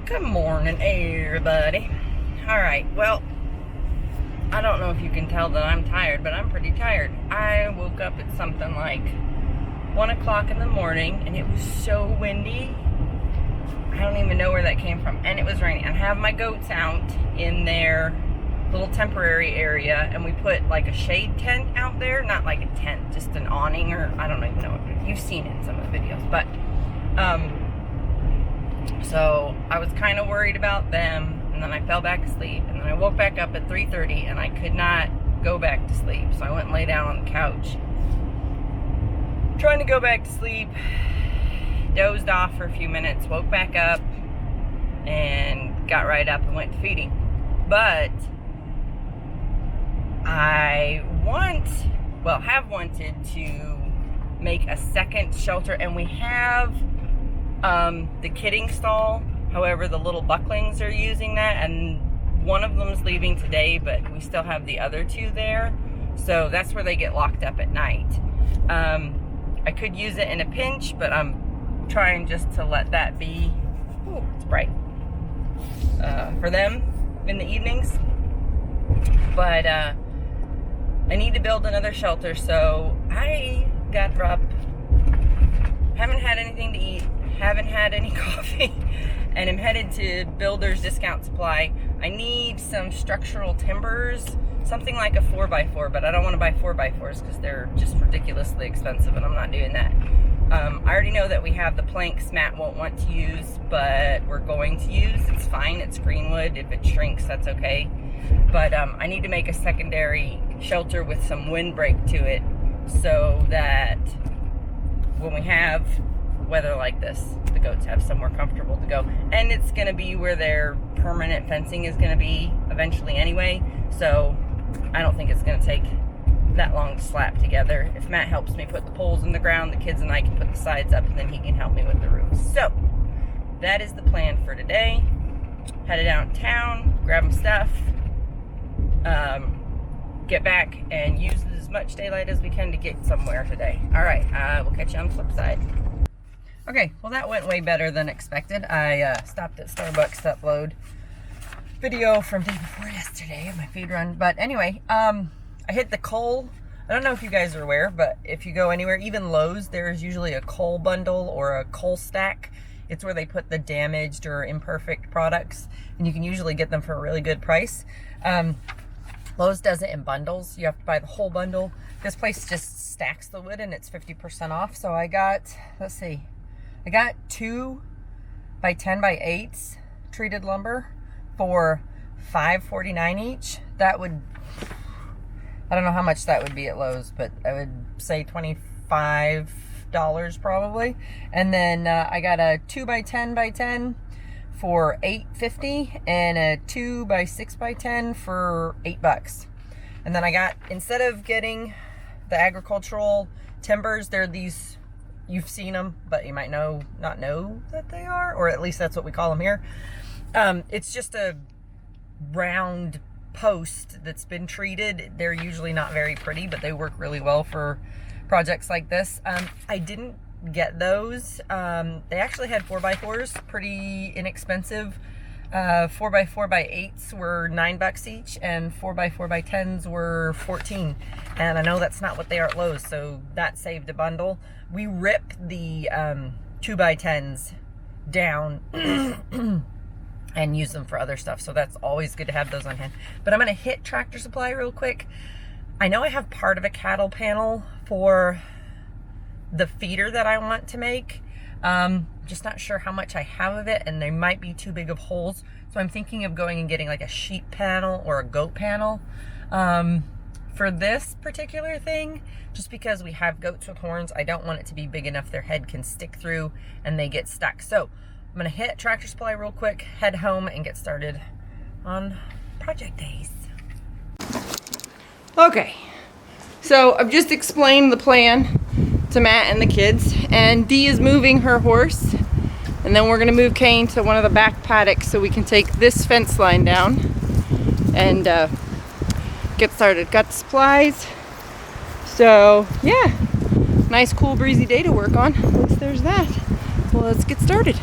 Good morning, everybody. Alright, well, I don't know if you can tell that I'm tired, but I'm pretty tired. I woke up at something like 1 o'clock in the morning, and it was so windy. I don't even know where that came from. And it was raining. I have my goats out in their little temporary area, and we put like a shade tent out there. Not like a tent, just an awning, or I don't even know. You've seen it in some of the videos, but so I was kind of worried about them, and then I fell back asleep, and then I woke back up at 3:30, and I could not go back to sleep, so I went and lay down on the couch trying to go back to sleep. Dozed off for a few minutes, woke back up, and got right up and went to feeding. But I have wanted to make a second shelter, and we have the kidding stall. However, the little bucklings are using that, and one of them's leaving today, but we still have the other two there. So that's where they get locked up at night. I could use it in a pinch, but I'm trying just to let that be, ooh, it's bright, for them in the evenings. But I need to build another shelter, so I got up, haven't had anything to eat, haven't had any coffee, and I'm headed to Builder's Discount Supply. I need some structural timbers, something like a 4x4, but I don't want to buy 4x4s because they're just ridiculously expensive, and I'm not doing that. I already know that we have the planks Matt won't want to use, but we're going to use. It's fine, it's green wood. If it shrinks, that's okay. But I need to make a secondary shelter with some windbreak to it, so that when we have weather like this, the goats have somewhere comfortable to go. And it's going to be where their permanent fencing is going to be eventually anyway, so I don't think it's going to take that long to slap together. If Matt helps me put the poles in the ground, the kids and I can put the sides up, and then he can help me with the roof. So that is the plan for today. Headed downtown, grab some stuff, get back and use as much daylight as we can to get somewhere today. Alright, we'll catch you on the flip side. Okay, well that went way better than expected. I stopped at Starbucks to upload video from day before yesterday of my feed run. But anyway, I hit the coal. I don't know if you guys are aware, but if you go anywhere, even Lowe's, there's usually a coal bundle or a coal stack. It's where they put the damaged or imperfect products, and you can usually get them for a really good price. Lowe's does it in bundles. You have to buy the whole bundle. This place just stacks the wood, and it's 50% off. So I got, let's see, I got 2 by 10 by 8s treated lumber for $5.49 each. That would, I don't know how much that would be at Lowe's, but I would say $25 probably. And then I got a 2 by 10 by 10 for $8.50 and a 2 by 6 by 10 for $8. And then I got, instead of getting the agricultural timbers, they're these, you've seen them, but you might not know that they are, or at least that's what we call them here. It's just a round post that's been treated. They're usually not very pretty, but they work really well for projects like this. I didn't get those. They actually had 4x4s, pretty inexpensive. 4x4x8s were $9 each, and 4x4x10s were $14. And I know that's not what they are at Lowe's, so that saved a bundle. We ripped the 2x10s down and use them for other stuff, so that's always good to have those on hand. But I'm going to hit Tractor Supply real quick. I know I have part of a cattle panel for the feeder that I want to make. Just not sure how much I have of it, and they might be too big of holes. So I'm thinking of going and getting like a sheep panel or a goat panel for this particular thing, just because we have goats with horns. I don't want it to be big enough their head can stick through and they get stuck. So I'm gonna hit Tractor Supply real quick, head home, and get started on project days. Okay, so I've just explained the plan to Matt and the kids, and Dee is moving her horse, and then we're gonna move Kane to one of the back paddocks so we can take this fence line down and get started. Got the supplies, so yeah, nice cool breezy day to work on. At least there's that. Well, let's get started.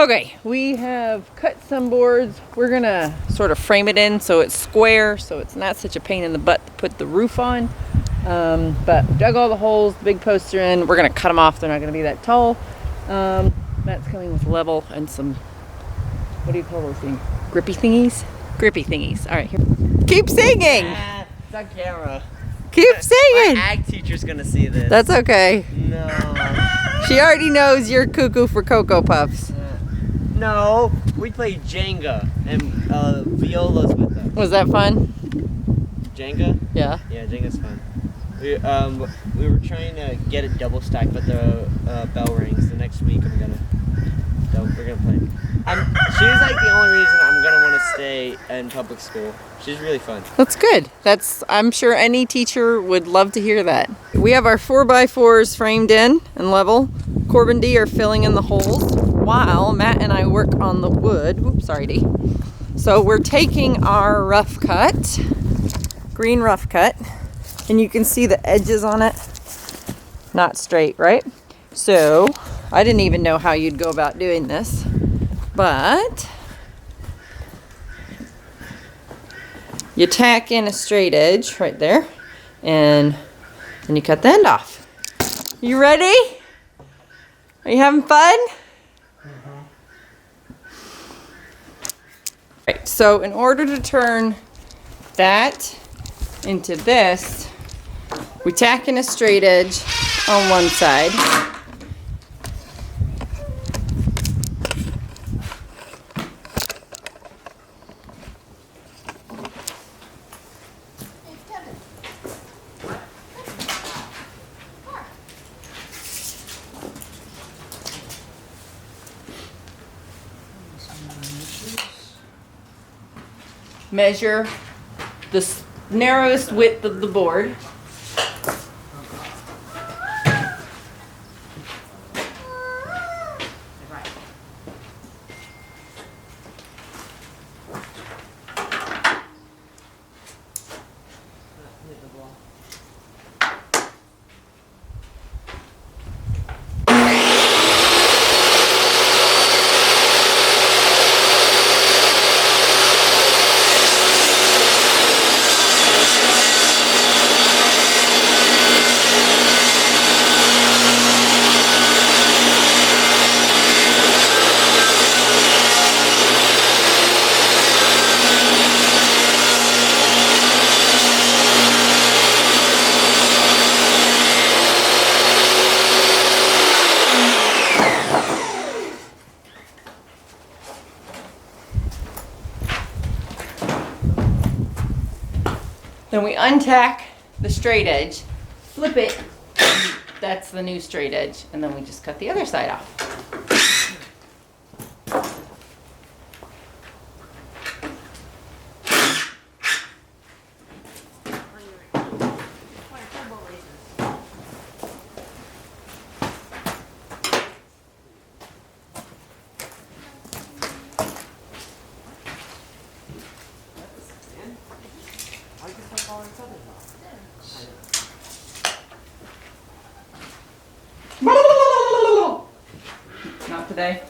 Okay, we have cut some boards. We're gonna sort of frame it in so it's square, so it's not such a pain in the butt to put the roof on. But we dug all the holes, the big posts are in. We're gonna cut them off, they're not gonna be that tall. Matt's coming with level and some, what do you call those things? Grippy thingies? Grippy thingies. All right, here. Keep singing! It's on camera. Keep singing! My ag teacher's gonna see this. That's okay. No. She already knows you're cuckoo for Cocoa Puffs. No, we played Jenga and violas with them. Was that fun? Jenga? Yeah. Yeah, Jenga's fun. We were trying to get it double stacked, but the bell rings. The next week we're gonna play. She's like the only reason I'm gonna want to stay in public school. She's really fun. That's good. I'm sure any teacher would love to hear that. We have our 4x4s framed in and level. Corbin D are filling in the holes while Matt and I work on the wood. Oops, sorry D. So we're taking our rough cut, green rough cut, and you can see the edges on it. Not straight, right? So I didn't even know how you'd go about doing this, but you tack in a straight edge right there, and then you cut the end off. You ready? Are you having fun? Right, so in order to turn that into this, we tack in a straight edge on one side. Measure the narrowest width of the board. Then we untack the straight edge, flip it, that's the new straight edge, and then we just cut the other side off. Not today.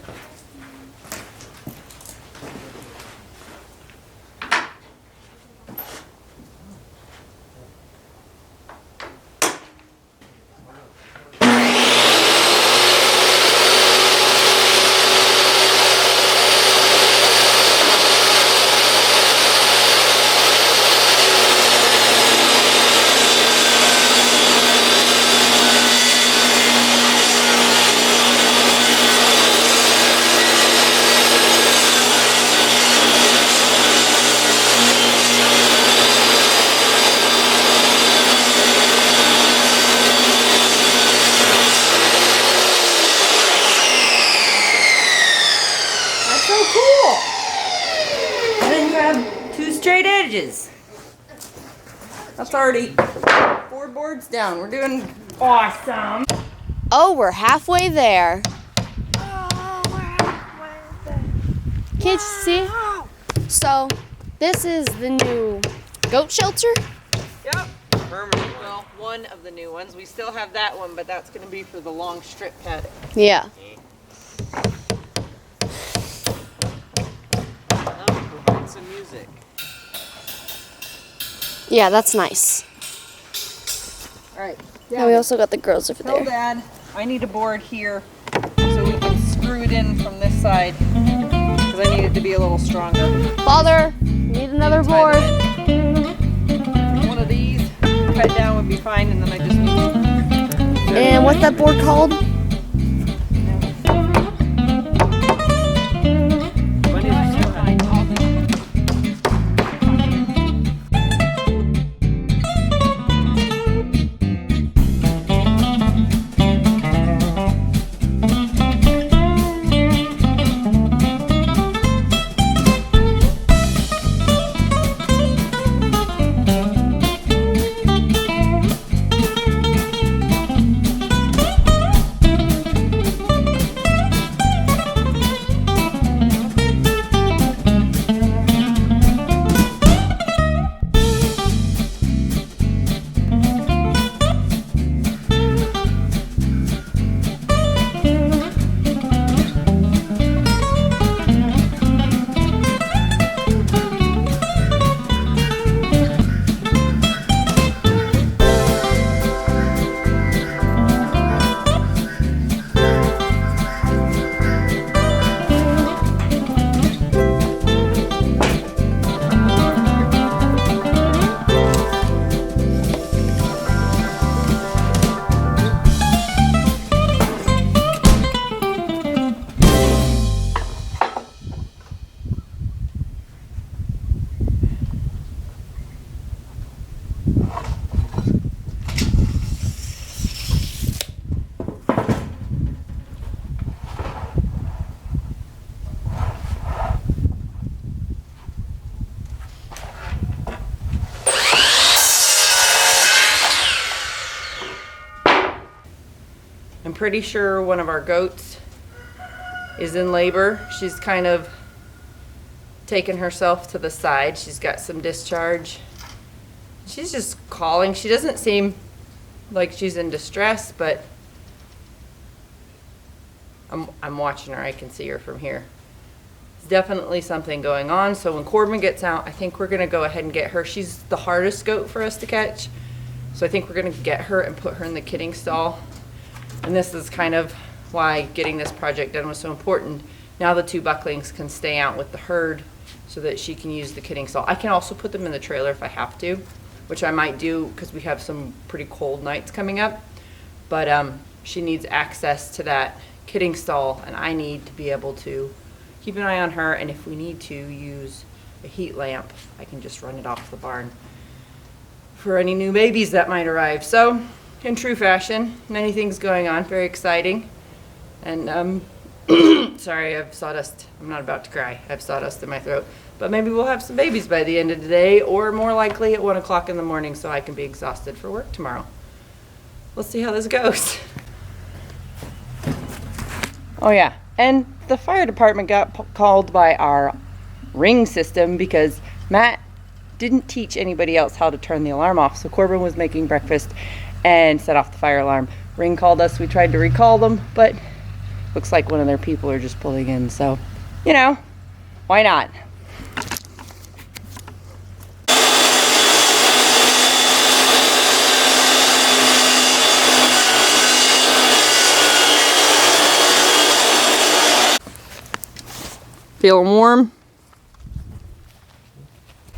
Straight edges. That's already 4 boards down. We're doing awesome. Oh, we're halfway there. Oh, we're halfway there. Can't you see? So, this is the new goat shelter. Yep. Permanent. Well, one of the new ones. We still have that one, but that's going to be for the long strip paddock. Yeah. Yeah, that's nice. All right. And we also got the girls over Tell there. Dad I need a board here so we can screw it in from this side because I need it to be a little stronger. Father, need another board. One of these cut down would be fine, and then I just need. And what's that board called? I'm pretty sure one of our goats is in labor. She's kind of taken herself to the side. She's got some discharge. She's just calling. She doesn't seem like she's in distress, but I'm watching her. I can see her from here. There's definitely something going on. So when Corbin gets out, I think we're gonna go ahead and get her. She's the hardest goat for us to catch. So I think we're gonna get her and put her in the kidding stall. And this is kind of why getting this project done was so important. Now the two bucklings can stay out with the herd so that she can use the kidding stall. I can also put them in the trailer if I have to, which I might do because we have some pretty cold nights coming up. But she needs access to that kidding stall, and I need to be able to keep an eye on her, and if we need to use a heat lamp, I can just run it off the barn for any new babies that might arrive. So in true fashion, many things going on, very exciting. And sorry, I have sawdust. I'm not about to cry. I have sawdust in my throat. But maybe we'll have some babies by the end of the day, or more likely at 1 o'clock in the morning so I can be exhausted for work tomorrow. We'll see how this goes. Oh yeah, and the fire department got called by our ring system because Matt didn't teach anybody else how to turn the alarm off. So Corbin was making breakfast and set off the fire alarm. Ring called us. We tried to recall them, but looks like one of their people are just pulling in. So, you know, why not? Feeling warm?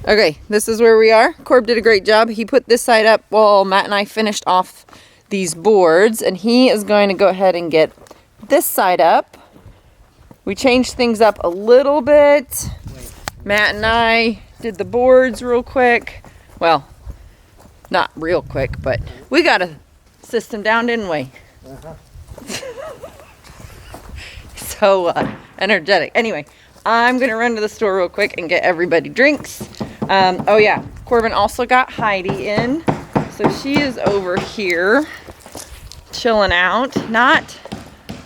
Okay, this is where we are. Corb did a great job. He put this side up while Matt and I finished off these boards, and he is going to go ahead and get this side up. We changed things up a little bit. Matt and I did the boards real quick. Well, not real quick, but we got a system down, didn't we? So energetic. Anyway, I'm gonna run to the store real quick and get everybody drinks. Oh yeah, Corbin also got Heidi in. So she is over here chilling out. Not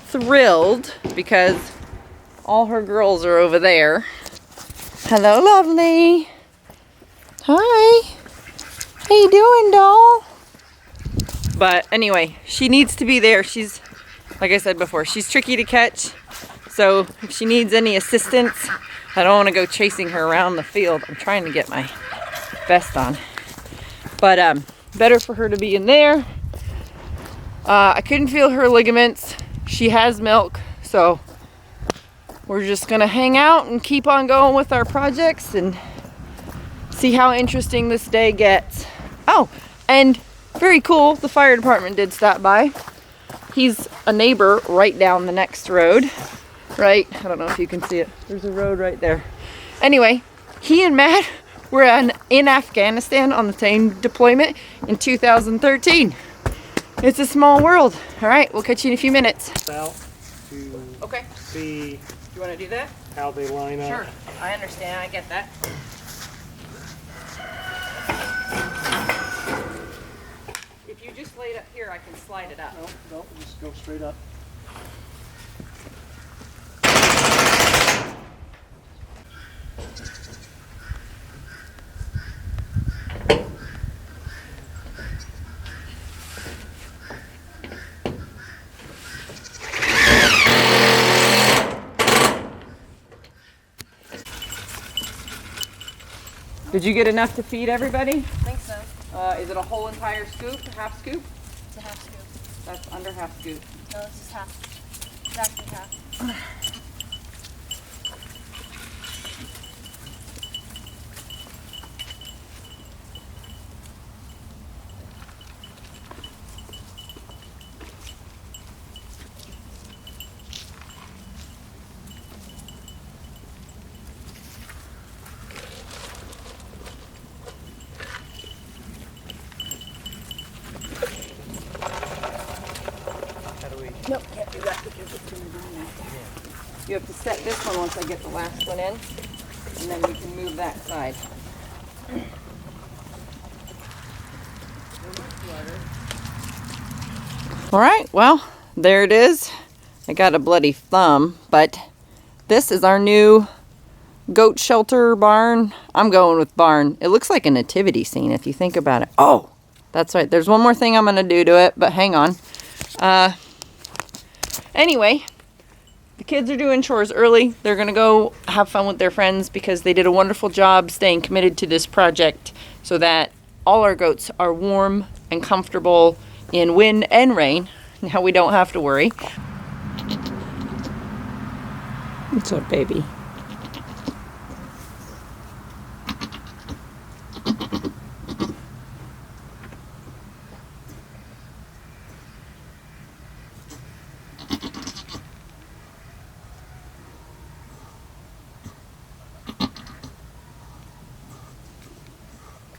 thrilled because all her girls are over there. Hello, lovely. Hi. How you doing, doll? But anyway, she needs to be there. She's, like I said before, she's tricky to catch. So if she needs any assistance, I don't want to go chasing her around the field. I'm trying to get my vest on. But better for her to be in there. I couldn't feel her ligaments. She has milk, so we're just gonna hang out and keep on going with our projects and see how interesting this day gets. Oh, and very cool, the fire department did stop by. He's a neighbor right down the next road. Right, I don't know if you can see it. There's a road right there. Anyway, he and Matt were in Afghanistan on the same deployment in 2013. It's a small world. All right, we'll catch you in a few minutes. Out to Okay. see You want to do that? how they line up. Sure. I understand. I get that. If you just lay it up here, I can slide it up. No, just go straight up. Did you get enough to feed everybody? I think so. Is it a whole entire scoop, a half scoop? It's a half scoop. That's under half scoop. No, this is half. Exactly half. Nope, can't do that because it's going to be in. You have to set this one once I get the last one in, and then we can move that side. All right, well, there it is. I got a bloody thumb, but this is our new goat shelter barn. I'm going with barn. It looks like a nativity scene if you think about it. Oh, that's right. There's one more thing I'm going to do to it, but hang on. Anyway, the kids are doing chores early. They're going to go have fun with their friends because they did a wonderful job staying committed to this project so that all our goats are warm and comfortable in wind and rain. Now we don't have to worry. What's up, baby?